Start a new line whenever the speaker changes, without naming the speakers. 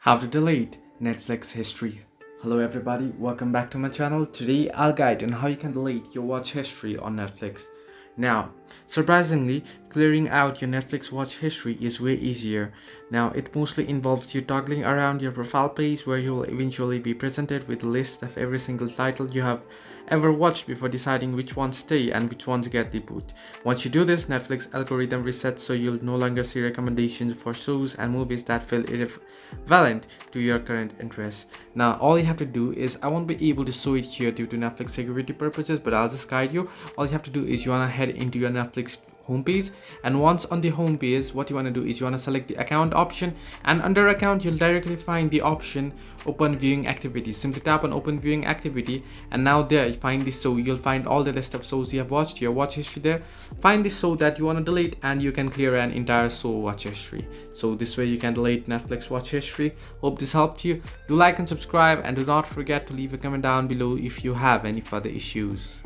How to delete Netflix history. Hello everybody, welcome back to my channel. Today I'll guide on how you can delete your watch history on Netflix. Now, surprisingly, clearing out your Netflix watch history is way easier. Now, it mostly involves you toggling around your profile page where you will eventually be presented with a list of every single title you have ever watched before deciding which ones stay and which ones get the boot. Once you do this, Netflix algorithm resets so you'll no longer see recommendations for shows and movies that feel irrelevant to your current interests. Now, all you have to do is, I won't be able to show it here due to Netflix security purposes, but I'll just guide you. All you have to do is you want to head into your Netflix homepage, and once on the homepage, what you want to do is you want to select the account option, and under account you'll directly find the option open viewing activity. Simply tap on open viewing activity, and now there you find the show. You'll find all the list of shows you have watched, your watch history there. Find the show that you want to delete and you can clear an entire show watch history. So this way you can delete Netflix watch history. Hope this helped you. Do like and subscribe, and do not forget to leave a comment down below if you have any further issues.